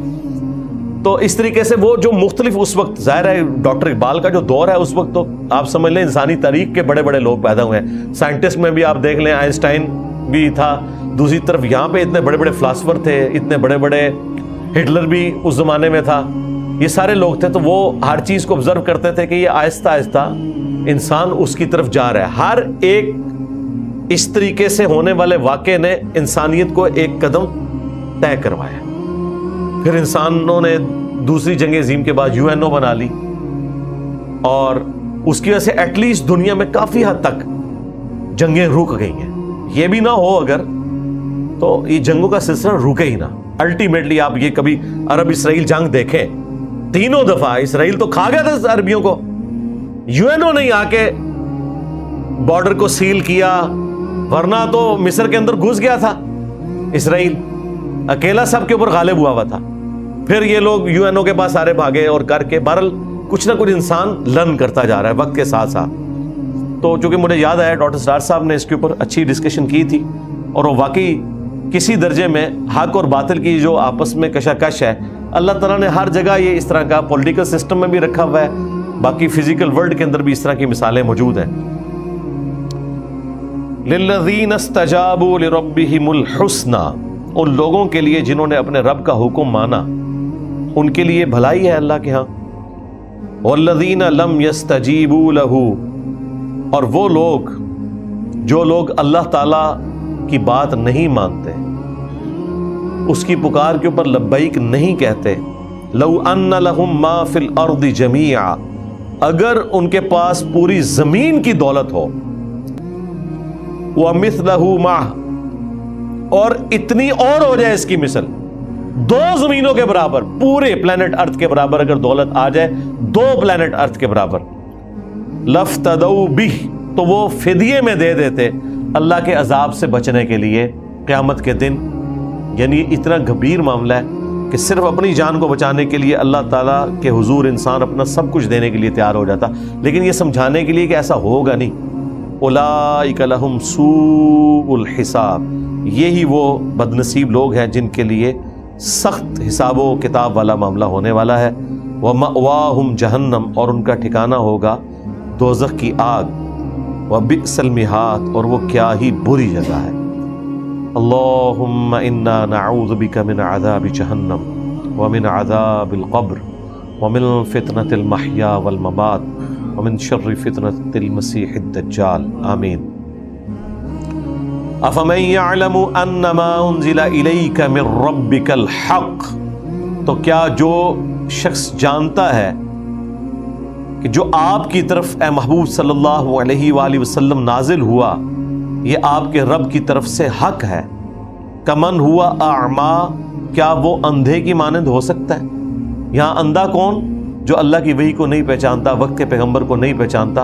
تو اس طریقے سے وہ جو مختلف اس وقت، ظاہر ہے ڈاکٹر اقبال کا جو دور ہے اس وقت تو آپ سمجھ لیں انسانی تاریخ کے بڑے بڑے لوگ پیدا ہوئے ہیں، سائنٹسٹ میں بھی آپ دیکھ لیں آئنسٹائن بھی تھا، دوسری طرف یہاں پہ اتنے بڑے بڑے فلاسفر تھے، اتنے بڑے بڑے، ہٹلر بھی اس زمانے میں تھا، یہ سارے لوگ تھے۔ تو وہ ہر چیز کو آبزرو کرتے تھے کہ یہ آہستہ آہستہ انسان اس کی طرف جا رہا ہے، ہر ایک اس طریقے سے ہونے والے واقعے نے انسانیت کو ایک قدم طے کروایا۔ پھر انسانوں نے دوسری جنگ عظیم کے بعد UNO بنا لی، اور اس کی وجہ سے ایٹ لیسٹ دنیا میں کافی حد تک جنگیں رک گئی ہیں۔ یہ بھی نہ ہو اگر تو یہ جنگوں کا سلسلہ رکے ہی نہ۔ الٹیمیٹلی آپ یہ کبھی عرب اسرائیل جنگ دیکھیں، 3 دفعہ اسرائیل تو کھا گیا تھا عربیوں کو، UNO نے آ کے بارڈر کو سیل کیا، ورنہ تو مصر کے اندر گھس گیا تھا اسرائیل، اکیلا سب کے اوپر غالب ہوا تھا۔ پھر یہ لوگ UNO کے پاس سارے بھاگے اور کر کے، بہرحال کچھ نہ کچھ انسان لرن کرتا جا رہا ہے وقت کے ساتھ ساتھ۔ تو چونکہ مجھے یاد آیا ڈاکٹر سٹار صاحب نے اس کے اوپر اچھی ڈسکشن کی تھی، اور وہ واقعی کسی درجے میں حق اور باطل کی جو آپس میں کشاکش ہے، اللہ تعالیٰ نے ہر جگہ یہ اس طرح کا پولیٹیکل سسٹم میں بھی رکھا ہوا ہے، باقی فزیکل ورلڈ کے اندر بھی اس طرح کی مثالیں موجود ہیں۔ لِلَّذِينَ اسْتَجَابُوا لِرَبِّهِمُ الْحُسْنَى، ان لوگوں کے لیے جنہوں نے اپنے رب کا حکم مانا، ان کے لیے بھلائی ہے اللہ کے ہاں۔ وَالَّذِينَ لَمْ يَسْتَجِيبُوا لَهُ، اور وہ لوگ جو لوگ اللہ تعالیٰ کی بات نہیں مانتے، اس کی پکار کے اوپر لبیک نہیں کہتے، لَوْ أَنَّ لَهُمْ مَا فِي الْأَرْضِ جَمِيعًا، اگر ان کے پاس پوری زمین کی دولت ہو، وَمِثْلَهُ مَعَهُ، اور اتنی اور ہو جائے اس کی مثل، 2 زمینوں کے برابر، پورے پلانٹ ارتھ کے برابر اگر دولت آ جائے، 2 پلانٹ ارتھ کے برابر، لفتدوا بہ، تو وہ فدیے میں دے دیتے اللہ کے عذاب سے بچنے کے لیے قیامت کے دن۔ یعنی اتنا گھبیر معاملہ ہے کہ صرف اپنی جان کو بچانے کے لیے اللہ تعالیٰ کے حضور انسان اپنا سب کچھ دینے کے لیے تیار ہو جاتا، لیکن یہ سمجھانے کے لیے کہ ایسا ہوگا نہیں۔ اولئک لہم سوء الحساب، یہی وہ بدنصیب لوگ ہیں جن کے لیے سخت حساب و کتاب والا معاملہ ہونے والا ہے۔ ومأواہم جہنم، اور ان کا ٹھکانہ ہوگا دوزخ کی آگ۔ وبئس المہاد، اور وہ کیا ہی بری جگہ ہے۔ اللہم انا نعوذ بک من عذاب جہنم ومن عذاب القبر ومن فتنة المحیا والممات ومن شر فتنة المسیح الدجال، آمین۔ افمن یعلم انما انزل الیک من ربک الحق، تو کیا جو شخص جانتا ہے کہ جو آپ کی طرف اے محبوب صلی اللہ علیہ وآلہ وسلم نازل ہوا یہ آپ کے رب کی طرف سے حق ہے، کمن ہوا اعمی، کیا وہ اندھے کی مانند ہو سکتا ہے؟ یہاں اندھا کون؟ جو اللہ کی وحی کو نہیں پہچانتا، وقت کے پیغمبر کو نہیں پہچانتا،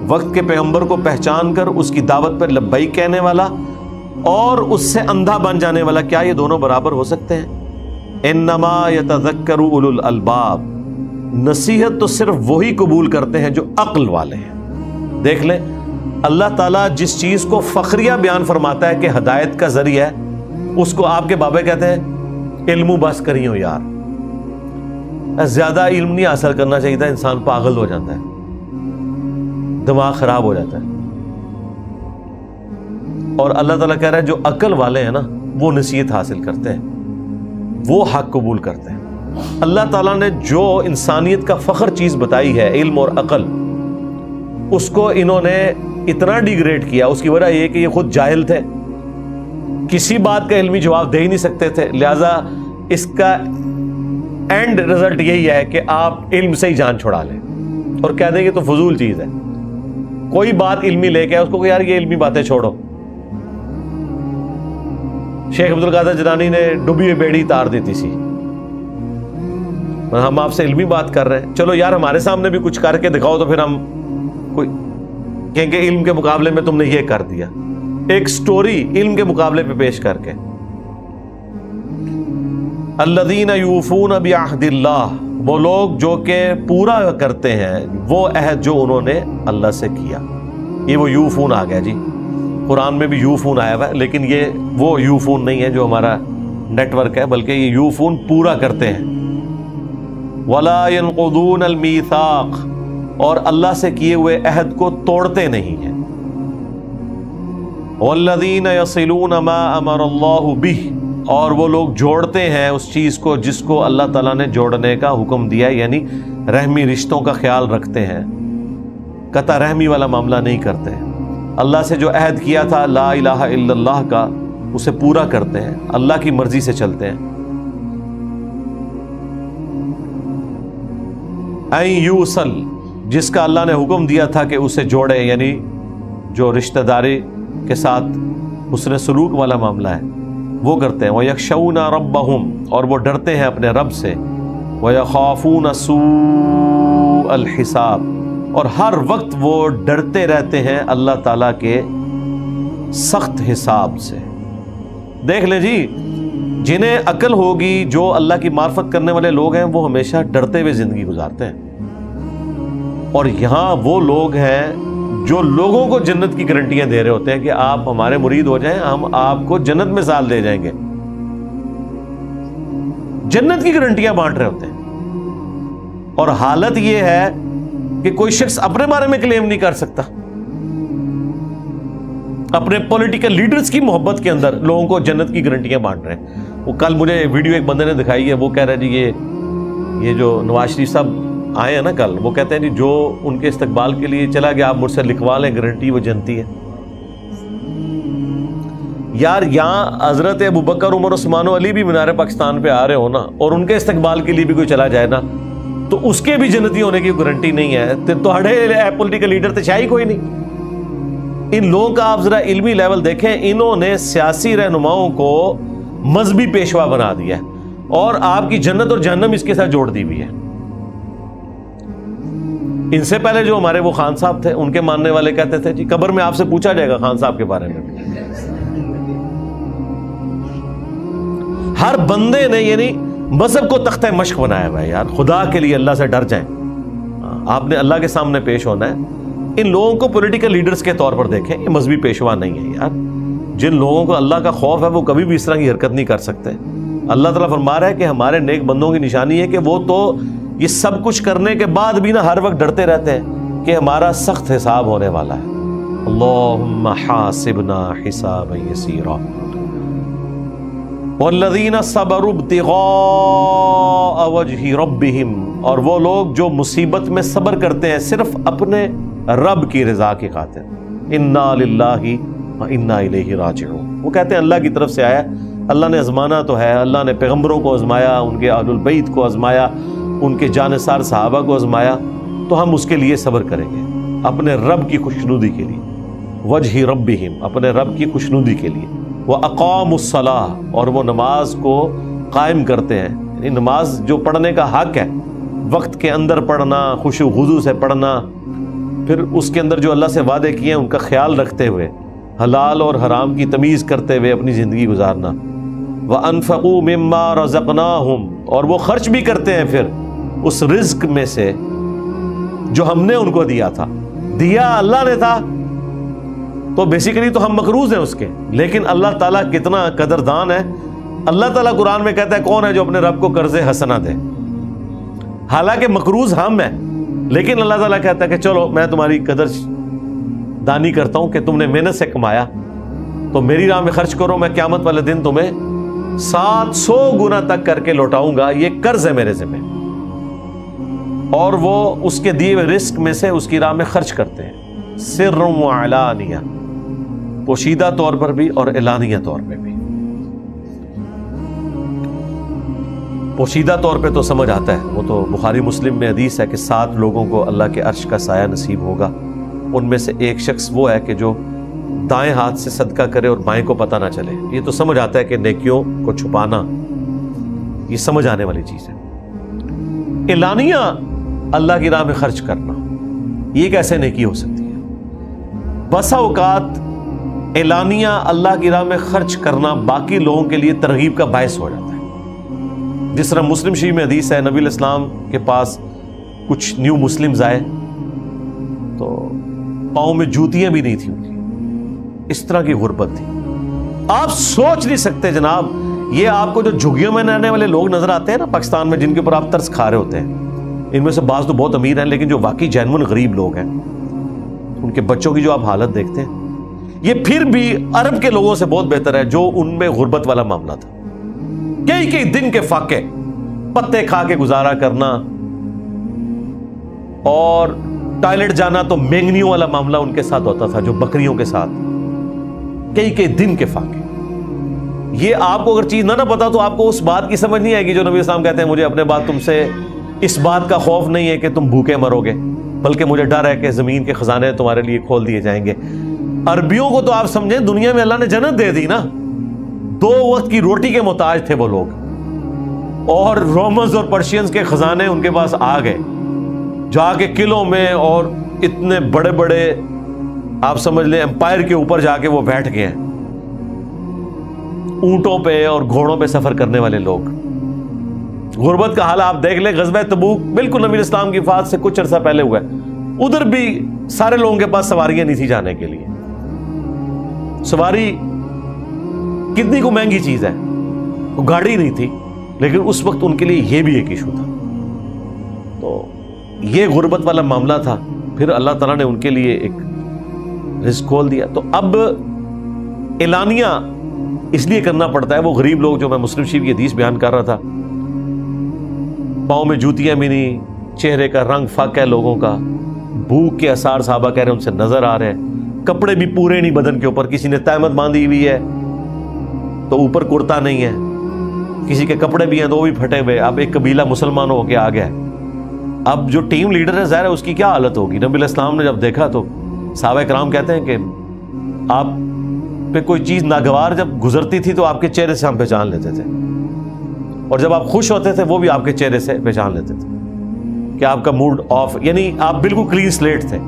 وقت کے پیغمبر کو پہچان کر اس کی دعوت پر لبیک کہنے والا اور اس سے اندھا بن جانے والا، کیا یہ دونوں برابر ہو سکتے ہیں؟ انما یتذکر اولو الالباب، نصیحت تو صرف وہی قبول کرتے ہیں جو عقل والے ہیں۔ دیکھ لیں اللہ تعالیٰ جس چیز کو فخریہ بیان فرماتا ہے کہ ہدایت کا ذریعہ ہے، اس کو آپ کے بابے کہتے ہیں علم بس کریو یار، زیادہ علم نہیں حاصل کرنا چاہیے تھا، انسان پاگل ہو جاتا ہے، دماغ خراب ہو جاتا ہے۔ اور اللہ تعالیٰ کہہ رہا ہے جو عقل والے ہیں نا وہ نصیحت حاصل کرتے ہیں، وہ حق قبول کرتے ہیں۔ اللہ تعالیٰ نے جو انسانیت کا فخر چیز بتائی ہے، علم اور عقل، اس کو انہوں نے اتنا ڈیگریڈ کیا۔ اس کی وجہ یہ کہ یہ خود جاہل تھے، کسی بات کا علمی جواب دے ہی نہیں سکتے تھے، لہذا اس کا اینڈ رزلٹ یہی ہے کہ آپ علم سے ہی جان چھڑا لیں اور کہہ دیں کہ تو فضول چیز ہے۔ کوئی بات علمی لے کے اس کو کہ یار یہ علمی باتیں چھوڑو۔ شیخ عبد القادر جیلانی نے ڈوبی ہوئی بیڑی تار دی تھی، ہم آپ سے علمی بات کر رہے ہیں، چلو یار ہمارے سامنے بھی کچھ کر کے دکھاؤ تو پھر ہم کوئی کہیں گے علم کے مقابلے میں تم نے یہ کر دیا، ایک سٹوری علم کے مقابلے پہ پیش کر کے۔ الذین یوفون بعہد اللہ، وہ لوگ جو کہ پورا کرتے ہیں وہ عہد جو انہوں نے اللہ سے کیا۔ یہ وہ یوفون آ گیا جی، قرآن میں بھی یوفون آیا ہوا ہے، لیکن یہ وہ یوفون نہیں ہے جو ہمارا نیٹ ورک ہے، بلکہ یہ یوفون پورا کرتے ہیں۔ ولا ينقضون المیثاق، اور اللہ سے کیے ہوئے عہد کو توڑتے نہیں ہیں۔ والذین یصلون ما امر اللہ بہ، اور وہ لوگ جوڑتے ہیں اس چیز کو جس کو اللہ تعالیٰ نے جوڑنے کا حکم دیا ہے، یعنی رحمی رشتوں کا خیال رکھتے ہیں، قطع رحمی والا معاملہ نہیں کرتے ہیں۔ اللہ سے جو عہد کیا تھا لا الہ الا اللہ کا، اسے پورا کرتے ہیں، اللہ کی مرضی سے چلتے ہیں۔ این یوصل، جس کا اللہ نے حکم دیا تھا کہ اسے جوڑے، یعنی جو رشتہ داری کے ساتھ حسن سلوک والا معاملہ ہے وہ کرتے ہیں۔ وَيَخْشَوْنَ رَبَّهُمْ، اور وہ ڈرتے ہیں اپنے رب سے۔ وَيَخَافُونَ سُوءَ الْحِسَابِ، اور ہر وقت وہ ڈرتے رہتے ہیں اللہ تعالیٰ کے سخت حساب سے۔ دیکھ لیں جی، جنہیں عقل ہوگی، جو اللہ کی معرفت کرنے والے لوگ ہیں، وہ ہمیشہ ڈرتے ہوئے زندگی گزارتے ہیں۔ اور یہاں وہ لوگ ہیں جو لوگوں کو جنت کی گارنٹیاں دے رہے ہوتے ہیں کہ آپ ہمارے مرید ہو جائیں، ہم آپ کو جنت میں مثال دے جائیں گے، جنت کی گارنٹیاں بانٹ رہے ہوتے ہیں۔ اور حالت یہ ہے کہ کوئی شخص اپنے بارے میں کلیم نہیں کر سکتا، اپنے پولیٹیکل لیڈرز کی محبت کے اندر لوگوں کو جنت کی گارنٹیاں بانٹ رہے ہیں۔ وہ کل مجھے ویڈیو ایک بندے نے دکھائی ہے، وہ کہہ رہا ہے جی یہ جو نواز شریف صاحب آئے ہیں نا کل، وہ کہتے ہیں جی جو ان کے استقبال کے لیے چلا گیا آپ مجھ سے لکھوا لیں گارنٹی، وہ جنتی ہے۔ یار یہاں حضرت ابوبکر، عمر، عثمان و علی بھی مینار پاکستان پہ آ رہے ہو نا، اور ان کے استقبال کے لیے بھی کوئی چلا جائے نا تو اس کے بھی جنتی ہونے کی گارنٹی نہیں ہے۔ تو پولیٹیکل لیڈر تو چاہیے کوئی نہیں۔ ان لوگوں کا آپ ذرا علمی لیول دیکھیں، انہوں نے سیاسی رہنماؤں کو مذہبی پیشوا بنا دیا ہے۔ اور آپ کی جنت اور جہنم اس کے ساتھ جوڑ دی ہوئی ہے۔ ان سے پہلے جو ہمارے وہ خان صاحب تھے، ان کے ماننے والے کہتے تھے جی قبر میں آپ سے پوچھا جائے گا خان صاحب کے بارے میں۔ ہر بندے نے یعنی مذہب کو تختہ مشق بنایا ہوا ہے یار، خدا کے لیے اللہ سے ڈر جائیں، آپ نے اللہ کے سامنے پیش ہونا ہے۔ ان لوگوں کو پولیٹیکل لیڈرز کے طور پر دیکھیں، یہ مذہبی پیشوا نہیں ہے یار۔ جن لوگوں کو اللہ کا خوف ہے وہ کبھی بھی اس طرح کی حرکت نہیں کر سکتے۔ اللہ تعالیٰ فرما رہا ہے کہ ہمارے نیک بندوں کی نشانی ہے کہ وہ تو یہ سب کچھ کرنے کے بعد بھی نا ہر وقت ڈرتے رہتے ہیں کہ ہمارا سخت حساب ہونے والا ہے۔ اللہم حاسبنا حسابا یسیرا والذین صبروا ابتغاء وجہ ربہم، اور وہ لوگ جو مصیبت میں صبر کرتے ہیں صرف اپنے رب کی رضا کی خاطر۔ انا للہ و انا الیہ راجعون، وہ کہتے ہیں اللہ کی طرف سے آیا، اللہ نے آزمانا تو ہے، اللہ نے پیغمبروں کو آزمایا، ان کے اہل البیت کو آزمایا، ان کے جانثار صحابہ کو آزمایا، تو ہم اس کے لیے صبر کریں گے اپنے رب کی خوشنودی کے لیے۔ وجہ ربہم، اپنے رب کی خوشنودی کے لیے۔ وَأَقَامُوا الصَّلَاةَ، اور وہ نماز کو قائم کرتے ہیں، یعنی نماز جو پڑھنے کا حق ہے، وقت کے اندر پڑھنا، خشوع خضوع سے پڑھنا، پھر اس کے اندر جو اللہ سے وعدے کیے ہیں ان کا خیال رکھتے ہوئے، حلال اور حرام کی تمیز کرتے ہوئے اپنی زندگی گزارنا۔ وَأَنفَقُوا مِمَّا رَزَقْنَاهُمْ، اور وہ خرچ بھی کرتے ہیں پھر اس رزق میں سے جو ہم نے ان کو دیا تھا، دیا اللہ نے تھا تو بیسیکلی تو ہم مقروض ہیں اس کے، لیکن اللہ تعالیٰ کتنا قدردان ہے۔ اللہ تعالیٰ قرآن میں کہتا ہے کون ہے جو اپنے رب کو قرض حسنہ دے، حالانکہ مقروض ہم ہیں، لیکن اللہ تعالیٰ کہتا ہے کہ چلو میں تمہاری قدر دانی کرتا ہوں کہ تم نے محنت سے کمایا تو میری راہ میں خرچ کرو، میں قیامت والے دن تمہیں 700 گنا تک کر کے لوٹاؤں گا، یہ قرض ہے میرے ذمہ۔ اور وہ اس کے دیے ہوئے رزق میں سے اس کی راہ میں خرچ کرتے ہیں، سر و علانیہ، پوشیدہ طور پر بھی اور اعلانیہ طور پہ بھی۔ پوشیدہ طور پہ تو سمجھ آتا ہے، وہ تو بخاری مسلم میں حدیث ہے کہ 7 لوگوں کو اللہ کے عرش کا سایہ نصیب ہوگا، ان میں سے ایک شخص وہ ہے کہ جو دائیں ہاتھ سے صدقہ کرے اور بائیں کو پتہ نہ چلے۔ یہ تو سمجھ آتا ہے کہ نیکیوں کو چھپانا یہ سمجھ آنے والی چیز ہے۔ اعلانیہ اللہ کی راہ میں خرچ کرنا، یہ کیسے نیکی ہو سکتی ہے؟ بسا اوقات اعلانیہ اللہ کی راہ میں خرچ کرنا باقی لوگوں کے لیے ترغیب کا باعث ہو جاتا ہے۔ جس طرح مسلم شریف میں حدیث ہے، نبی علیہ السلام کے پاس کچھ نیو مسلمز آئے تو پاؤں میں جوتیاں بھی نہیں تھیں ان کی، اس طرح کی غربت تھی۔ آپ سوچ نہیں سکتے جناب، یہ آپ کو جو جھگیوں میں رہنے والے لوگ نظر آتے ہیں نا پاکستان میں، جن کے اوپر آپ ترس کھا رہے ہوتے ہیں، ان میں سے بعض تو بہت امیر ہیں، لیکن جو واقعی جینون غریب لوگ ہیں، ان کے بچوں کی جو آپ حالت دیکھتے ہیں، یہ پھر بھی عرب کے لوگوں سے بہت بہتر ہے جو ان میں غربت والا معاملہ تھا۔ کئی دن کے فاقے، پتے کھا کے گزارا کرنا، اور ٹوائلٹ جانا تو مینگنیوں والا معاملہ ان کے ساتھ ہوتا تھا، جو بکریوں کے ساتھ، کئی دن کے فاقے۔ یہ آپ کو اگر چیز نہ پتا تو آپ کو اس بات کی سمجھ نہیں آئے گی جو نبی اسلام کہتے ہیں مجھے اپنے بعد تم سے اس بات کا خوف نہیں ہے کہ تم بھوکے مرو گے، بلکہ مجھے ڈر ہے کہ زمین کے خزانے تمہارے لیے کھول دیے جائیں گے۔ عربیوں کو تو آپ سمجھیں دنیا میں اللہ نے جنت دے دی نا، 2 وقت کی روٹی کے محتاج تھے وہ لوگ، اور رومنز اور پرشینز کے خزانے ان کے پاس آ گئے، جا کے قلعوں میں اور اتنے بڑے بڑے آپ سمجھ لیں امپائر کے اوپر جا کے وہ بیٹھ گئے ہیں، اونٹوں پہ اور گھوڑوں پہ سفر کرنے والے لوگ۔ غربت کا حال آپ دیکھ لیں، غزوہ تبوک بالکل نبی اسلام کی وفات سے کچھ عرصہ پہلے ہوا ہے، ادھر بھی سارے لوگوں کے پاس سواریاں نہیں تھی جانے کے لیے۔ سواری کتنی کو مہنگی چیز ہے، وہ گاڑی نہیں تھی، لیکن اس وقت ان کے لیے یہ بھی ایک ایشو تھا۔ تو یہ غربت والا معاملہ تھا، پھر اللہ تعالیٰ نے ان کے لیے ایک رزق کھول دیا۔ تو اب اعلانیہ اس لیے کرنا پڑتا ہے، وہ غریب لوگ جو میں مسلم شریف کی حدیث بیان کر رہا تھا، پاؤں میں جوتیاں بھی نہیں، چہرے کا رنگ فاقہ ہے لوگوں کا، بھوک کے آثار صحابہ کہہ رہے ہیں ان سے نظر آ رہے ہیں، کپڑے بھی پورے نہیں بدن کے اوپر، کسی نے تہمت باندھی ہوئی ہے تو اوپر کرتا نہیں ہے، کسی کے کپڑے بھی ہیں تو وہ بھی پھٹے ہوئے۔ اب ایک قبیلہ مسلمان ہو کے آ گیا ہے، اب جو ٹیم لیڈر ہے ظاہر ہے اس کی کیا حالت ہوگی۔ نبی علیہ السلام نے جب دیکھا تو صحابہ کرام کہتے ہیں کہ آپ پہ کوئی چیز ناگوار جب گزرتی تھی تو آپ کے چہرے سے ہم پہچان لیتے تھے، اور جب آپ خوش ہوتے تھے وہ بھی آپ کے چہرے سے پہچان لیتے تھے کہ آپ کا موڈ آف، یعنی آپ بالکل کلین سلیٹ تھے.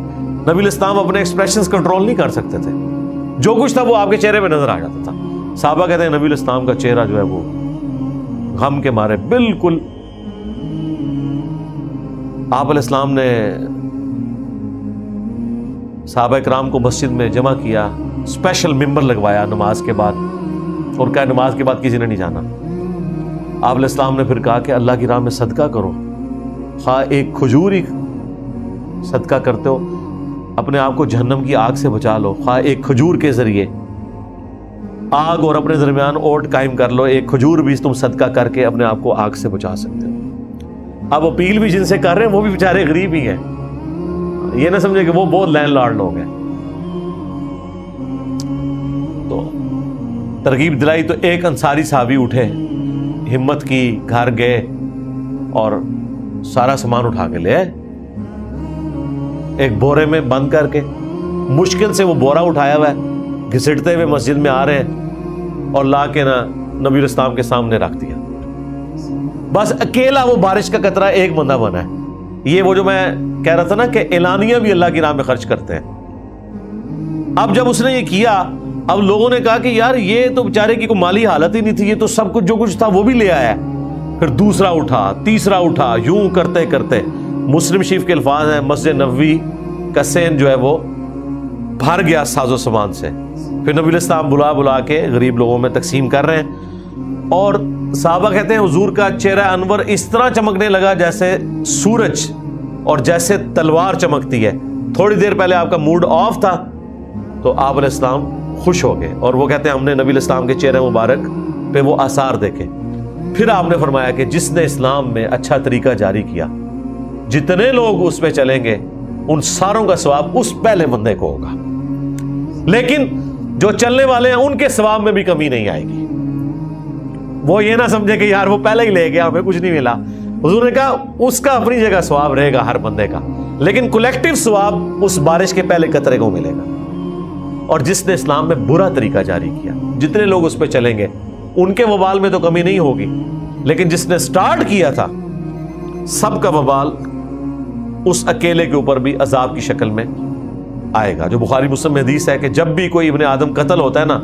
نبی الاسلام اپنے ایکسپریشنز کنٹرول نہیں کر سکتے تھے، جو کچھ تھا وہ آپ کے چہرے پہ نظر آ جاتا تھا. صحابہ کہتے ہیں نبی الاسلام کا چہرہ جو ہے وہ غم کے مارے بالکل. آپ علیہ السلام نے صحابہ کرام کو مسجد میں جمع کیا، اسپیشل ممبر لگوایا نماز کے بعد، اور کہا نماز کے بعد کسی نے نہیں جانا. آپ علیہ السلام نے پھر کہا کہ اللہ کی راہ میں صدقہ کرو، خواہ ایک کھجور ہی صدقہ کرتے ہو اپنے آپ کو جہنم کی آگ سے بچا لو، خواہ ایک کھجور کے ذریعے آگ اور اپنے درمیان اوٹ قائم کر لو، ایک کھجور بھی تم صدقہ کر کے اپنے آپ کو آگ سے بچا سکتے ہو. اب اپیل بھی جن سے کر رہے ہیں وہ بھی بیچارے غریب ہی ہیں، یہ نہ سمجھے کہ وہ بہت لینڈ لارڈ لوگ ہیں. تو ترغیب دلائی تو ایک انصاری صحابی اٹھے، ہمت کی، گھر گئے اور سارا سامان اٹھا کے لے آئے، ایک بورے میں بند کر کے. مشکل سے وہ بورا اٹھایا ہوا ہے، گھسٹتے ہوئے مسجد میں آ رہے ہیں اور لا کے نبی الاسلام کے سامنے رکھ دیا. بس اکیلا وہ بارش کا قطرہ ایک بندہ بنا ہے. یہ وہ جو میں کہہ رہا تھا نا کہ اعلانیہ بھی اللہ کی راہ میں خرچ کرتے ہیں. اب جب اس نے یہ کیا، اب لوگوں نے کہا کہ یار یہ تو بیچارے کی کوئی مالی حالت ہی نہیں تھی، یہ تو سب کچھ جو کچھ تھا وہ بھی لے آیا. پھر دوسرا اٹھا، تیسرا اٹھا، یوں کرتے کرتے مسلم شریف کے الفاظ ہیں مسجد نبوی کا سین جو ہے وہ بھر گیا ساز و سامان سے. پھر نبی الاسلام بلا بلا کے غریب لوگوں میں تقسیم کر رہے ہیں، اور صحابہ کہتے ہیں حضور کا چہرہ انور اس طرح چمکنے لگا جیسے سورج اور جیسے تلوار چمکتی ہے. تھوڑی دیر پہلے آپ کا موڈ آف تھا تو آپ علیہ السلام خوش ہو گئے، اور وہ کہتے ہیں ہم نے نبی الاسلام کے چہرے مبارک پہ وہ آثار دیکھے. پھر آپ نے فرمایا کہ جس نے اسلام میں اچھا طریقہ جاری کیا، جتنے لوگ اس پہ چلیں گے ان ساروں کا ثواب اس پہلے بندے کو ہوگا، لیکن جو چلنے والے ہیں ان کے ثواب میں بھی کمی نہیں آئے گی. وہ یہ نہ سمجھے کہ یار وہ پہلے ہی لے گیا ہمیں کچھ نہیں ملا. حضور نے کہا اس کا اپنی جگہ ثواب رہے گا ہر بندے کا، لیکن کولیکٹیو ثواب اس بارش کے پہلے قطرے کو ملے گا. اور جس نے اسلام میں برا طریقہ جاری کیا، جتنے لوگ اس پہ چلیں گے ان کے وبال میں تو کمی نہیں ہوگی، لیکن جس نے سٹارٹ کیا تھا سب کا وبال اس اکیلے کے اوپر بھی عذاب کی شکل میں آئے گا. جو بخاری مسلم میں حدیث ہے کہ جب بھی کوئی ابن آدم قتل ہوتا ہے نا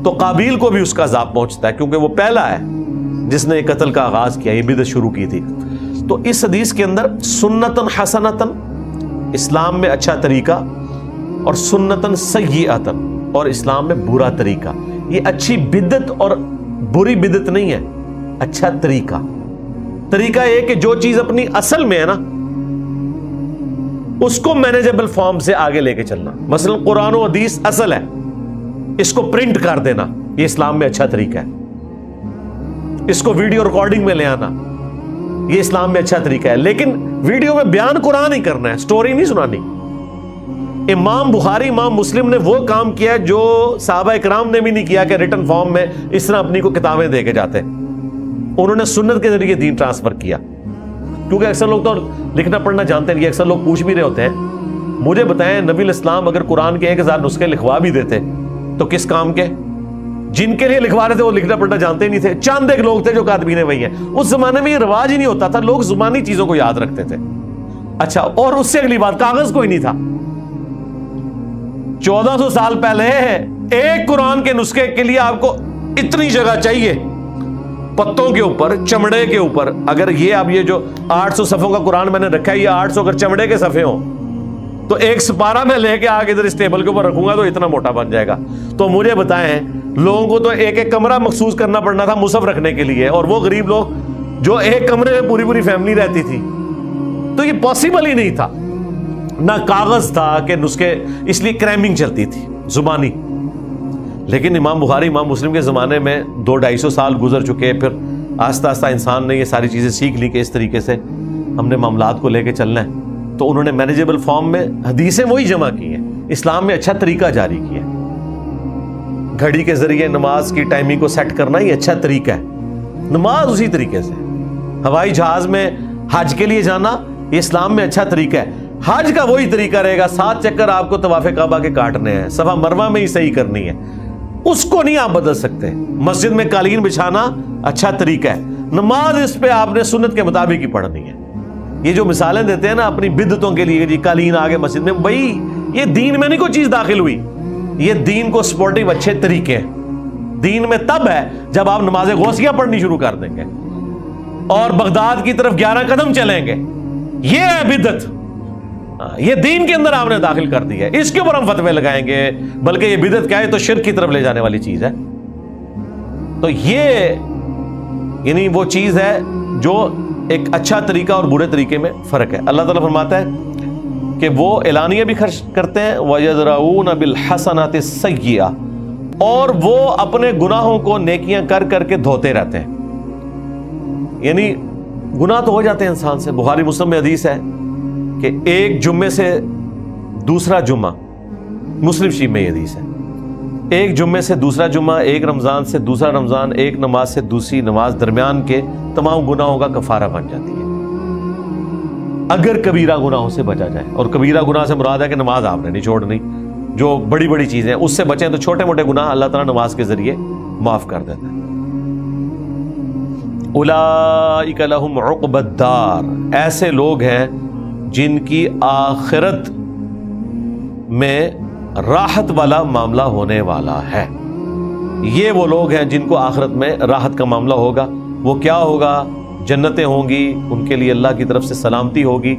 تو قابیل کو بھی اس کا عذاب پہنچتا ہے، کیونکہ وہ پہلا ہے جس نے قتل کا آغاز کیا، یہ بدعت شروع کی تھی. تو اس حدیث کے اندر سنتن حسنتن اسلام میں اچھا طریقہ، اور سنتن سیئتن اور اسلام میں برا طریقہ. یہ اچھی بدعت اور بری بدعت نہیں ہے، اچھا طریقہ. طریقہ یہ کہ جو چیز اپنی اصل میں ہے نا اس کو مینیجبل فارم سے آگے لے کے چلنا. مثلا قرآن و حدیث اصل ہے، اس کو پرنٹ کر دینا یہ اسلام میں اچھا طریقہ ہے. اس کو ویڈیو ریکارڈنگ میں لے آنا یہ اسلام میں اچھا طریقہ ہے، لیکن ویڈیو میں بیان قرآن ہی کرنا ہے، سٹوری نہیں سنانی. امام بخاری، امام مسلم نے وہ کام کیا جو صحابہ اکرام نے بھی نہیں کیا کہ ریٹن فارم میں اس طرح اپنی کو کتابیں دے کے جاتے. انہوں نے سنت کے ذریعے دین ٹرانسفر کیا. کیونکہ اکثر لوگ تو لکھنا پڑھنا جانتے نہیں، اکثر لوگ پوچھ بھی رہے ہوتے ہیں مجھے بتائیں نبی الاسلام اگر قرآن کے 1000 نسخے لکھوا بھی دیتے تو کس کام کے؟ جن کے لیے لکھوا رہے تھے وہ لکھنا پڑھنا جانتے ہی نہیں تھے. چاند ایک لوگ تھے جو کاتبین وحی ہیں. اس زمانے میں یہ رواج ہی نہیں ہوتا تھا، لوگ زبانی چیزوں کو یاد رکھتے تھے. اچھا، اور اس سے اگلی بات، کاغذ کوئی نہیں تھا. 1400 سال پہلے ایک قرآن کے نسخے کے لیے آپ کو اتنی جگہ چاہیے، پتوں کے اوپر، چمڑے کے اوپر. اگر یہ اب یہ جو 800 صفحوں کا قرآن میں نے رکھا ہے، یہ 800 اگر چمڑے کے صفحے ہوں تو ایک سپارہ میں لے کے آگے ادھر اس ٹیبل کے اوپر رکھوں گا تو اتنا موٹا بن جائے گا. تو مجھے بتائیں لوگوں کو تو ایک ایک کمرہ مخصوص کرنا پڑنا تھا مصحف رکھنے کے لیے، اور وہ غریب لوگ جو ایک کمرے میں پوری پوری فیملی رہتی تھی. تو یہ پاسبل ہی نہیں تھا، نہ کاغذ تھا کہ نسخے، اس لیے کریمنگ چلتی تھی زبانی. لیکن امام بخاری، امام مسلم کے زمانے میں 200-250 سال گزر چکے. پھر آہستہ آہستہ انسان نے یہ ساری چیزیں سیکھ لی کہ اس طریقے سے ہم نے معاملات کو لے کے چلنا ہے. تو انہوں نے مینیجبل فارم میں حدیثیں وہی جمع کی ہیں، اسلام میں اچھا طریقہ جاری کیا. گھڑی کے ذریعے نماز کی ٹائمنگ کو سیٹ کرنا یہ اچھا طریقہ ہے. نماز اسی طریقے سے، ہوائی جہاز میں حج کے لیے جانا یہ اسلام میں اچھا طریقہ ہے. حج کا وہی طریقہ رہے گا، 7 چکر آپ کو طواف کعبہ کے کاٹنے ہیں، صفا مروہ میں ہی صحیح کرنی ہے، اس کو نہیں آپ بدل سکتے. مسجد میں قالین بچھانا اچھا طریقہ ہے، نماز اس پہ آپ نے سنت کے مطابق ہی پڑھنی ہے۔ یہ جو مثالیں دیتے ہیں نا اپنی بدعتوں کے لیے، جی قالین آگے مسجد میں، بھائی یہ دین میں نہیں کوئی چیز داخل ہوئی، یہ دین کو سپورٹیو اچھے طریقے ہیں۔ دین میں تب ہے جب آپ نماز غوثیہ پڑھنی شروع کر دیں گے اور بغداد کی طرف 11 قدم چلیں گے، یہ ہے بدعت، یہ دین کے اندر آپ نے داخل کر دی ہے، اس کے اوپر ہم فتوے لگائیں گے، بلکہ یہ بدعت کیا ہے، تو شرک کی طرف لے جانے والی چیز ہے۔ تو یہ یعنی وہ چیز ہے جو ایک اچھا طریقہ اور برے طریقے میں فرق ہے۔ اللہ تعالیٰ فرماتا ہے کہ وہ اعلانیہ بھی خرچ کرتے ہیں، وَيَدْرَؤُونَ بِالْحَسَنَاتِ السَّيِّئَةِ، اور وہ اپنے گناہوں کو نیکیاں کر کر کے دھوتے رہتے ہیں۔ یعنی گناہ تو ہو جاتے ہیں انسان سے۔ بخاری مسلم میں حدیث ہے کہ ایک جمعے سے دوسرا جمعہ، مسلم شریف میں یہ حدیث ہے، ایک جمعے سے دوسرا جمعہ، ایک رمضان سے دوسرا رمضان، ایک نماز سے دوسری نماز، درمیان کے تمام گناہوں کا کفارہ بن جاتی ہے اگر کبیرہ گناہوں سے بچا جائے۔ اور کبیرہ گناہ سے مراد ہے کہ نماز آپ نے نہیں چھوڑنی، جو بڑی بڑی چیزیں اس سے بچیں تو چھوٹے موٹے گناہ اللہ تعالیٰ نماز کے ذریعے معاف کر دیتا ہے۔ اولئک لہم عقبی الدار، ایسے لوگ ہیں جن کی آخرت میں راحت والا معاملہ ہونے والا ہے۔ یہ وہ لوگ ہیں جن کو آخرت میں راحت کا معاملہ ہوگا۔ وہ کیا ہوگا؟ جنتیں ہوں گی، ان کے لیے اللہ کی طرف سے سلامتی ہوگی،